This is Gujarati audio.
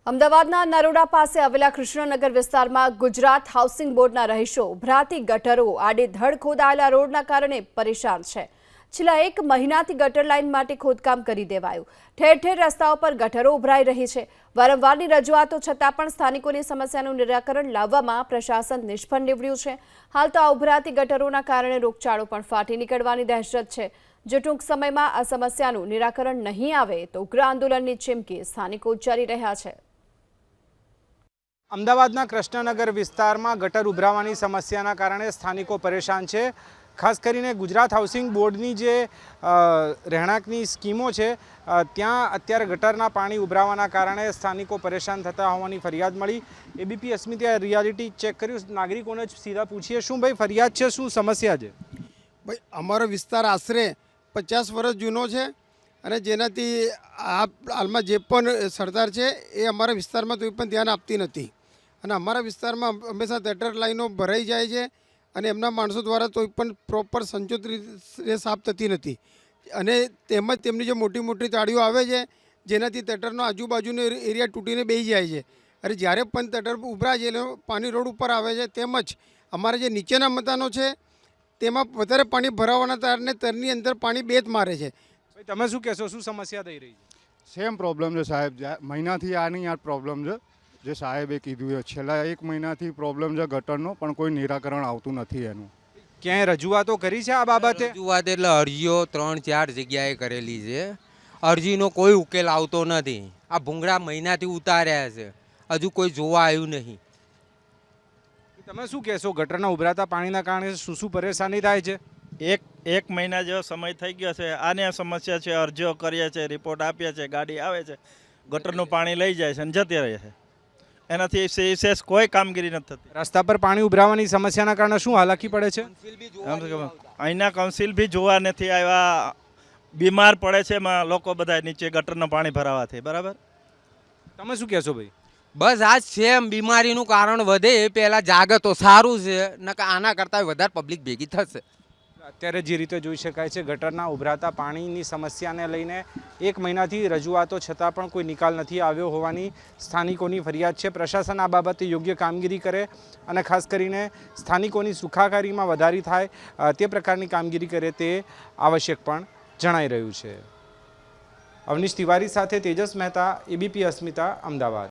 અમદાવાદના નરોડા પાસે આવેલા કૃષ્ણનગર વિસ્તારમાં ગુજરાત હાઉસિંગ બોર્ડના રહીશો ઉભરાતી ગટરો આડેધડ ખોદાયેલા રોડના કારણે પરેશાન છે। છેલ્લા 1 મહિનાથી ગટર લાઇન માટે ખોદકામ કરી દેવાયું। ઠેર ઠેર રસ્તાઓ પર ગટરો ઉભરાઈ રહી છે। વારંવારની રજૂઆતો છતાં પણ સ્થાનિકોની સમસ્યાનું નિરાકરણ લાવવામાં પ્રશાસન નિષ્ફળ નીવડ્યું છે। હાલ તો આ ઉભરાતી ગટરોના કારણે રોગચાળો પણ ફાટી નીકળવાની દહેશત છે। જો ટૂંક સમયમાં આ સમસ્યાનું નિરાકરણ નહીં આવે તો ઉગ્ર આંદોલનની ચીમકી સ્થાનિકો ઉચ્ચારી રહ્યા છે। અમદાવાદના કૃષ્ણનગર વિસ્તારમાં ગટર ઉભરાવાની સમસ્યાના કારણે સ્થાનિકો પરેશાન છે। ખાસ કરીને ગુજરાત હાઉસિંગ બોર્ડની જે રહેણાંકની સ્કીમો છે ત્યાં અત્યારે ગટરના પાણી ઉભરાવાના કારણે સ્થાનિકો પરેશાન થતા હોવાની ફરિયાદ મળી। એબીપી અસ્મિતાએ રિયાલિટી ચેક કર્યું। નાગરિકોને જ સીધા પૂછીએ, શું ભાઈ ફરિયાદ છે, શું સમસ્યા છે? ભાઈ, અમારો વિસ્તાર આશરે 50 વર્ષ જૂનો છે અને જેનાથી હાલમાં જે પણ સરદાર છે એ અમારા વિસ્તારમાં કોઈ પણ ધ્યાન આપતી નથી અને અમારા વિસ્તારમાં હંમેશા ગટર લાઈનો ભરાઈ જાય છે અને એમના માણસો દ્વારા કોઈ પણ પ્રોપર સંચોત રીતે સાફ થતી નથી અને તેમજ તેમની જે મોટી મોટી તાળીઓ આવે છે જેનાથી ગટરનો આજુબાજુનો એરિયા તૂટીને બેસી જાય છે અને જ્યારે પણ ગટર ઉભરાય છે એટલે પાણી રોડ ઉપર આવે છે। તેમજ અમારા જે નીચેના મકાનો છે તેમાં વધારે પાણી ભરાવાના કારણે તરની અંદર પાણી બેત મારે છે। તમે શું કહેશો, શું સમસ્યા થઈ રહી છે? સેમ પ્રોબ્લેમ છે સાહેબ, મહિનાથી આની આ પ્રોબ્લેમ છે જે સાહેબે કીધું છે। છેલ્લા 1 મહિનાથી પ્રોબ્લેમ છે ગટરનો, પણ કોઈ નિરાકરણ આવતું નથી એનું। ક્યાંય રજૂઆતો કરી છે આ બાબતે? રજૂઆત એટલે અરજીઓ 3-4 જગ્યાએ કરેલી છે, અરજીનો કોઈ ઉકેલ આવતો નથી। આ ભૂંગળા મહિનાથી ઉતાર્યા છે, હજુ કોઈ જોવા આવ્યું નહીં। તમે શું કહેશો, ગટરના ઉભરાતા પાણીના કારણે શું શું પરેશાની થાય છે? એક મહિના જેવો સમય થઈ ગયો છે, આને સમસ્યા છે। અરજીઓ કરીએ છીએ, રિપોર્ટ આપીએ છીએ, ગાડી આવે છે, ગટરનું પાણી લઈ જાય છે અને જતી રહે છે, એનાથી વિશેષ કોઈ કામગીરી નથી થતી। રસ્તા પર પાણી ઉભરાવાની સમસ્યાના કારણે શું હાલાકી પડે છે? અહીંના કાઉન્સિલ બી જોવા નથી આવ્યા, બીમાર પડે છે એમાં લોકો બધા નીચે ગટરનું પાણી ભરાવાથી। બરાબર, તમે શું કહેશો ભાઈ? બસ આ સેમ બીમારીનું કારણ વધે એ પહેલાં જાગે તો સારું છે, નકર આના કરતાં વધારે પબ્લિક ભેગી થશે। અત્યારે જે રીતે જોઈ શકાય છે, ગટરના ઉભરાતા પાણીની સમસ્યાને લઈને 1 મહિનાથી રજૂઆતો છતાં પણ કોઈ નિકાલ નથી આવ્યો હોવાની સ્થાનિકોની ફરિયાદ છે। પ્રશાસન આ બાબતે યોગ્ય કામગીરી કરે અને ખાસ કરીને સ્થાનિકોની સુખાકારીમાં વધારી થાય તે પ્રકારની કામગીરી કરે તે આવશ્યક પણ જણાઈ રહ્યું છે। અવનીશ તિવારી સાથે તેજસ મહેતા, એબીપી અસ્મિતા, અમદાવાદ।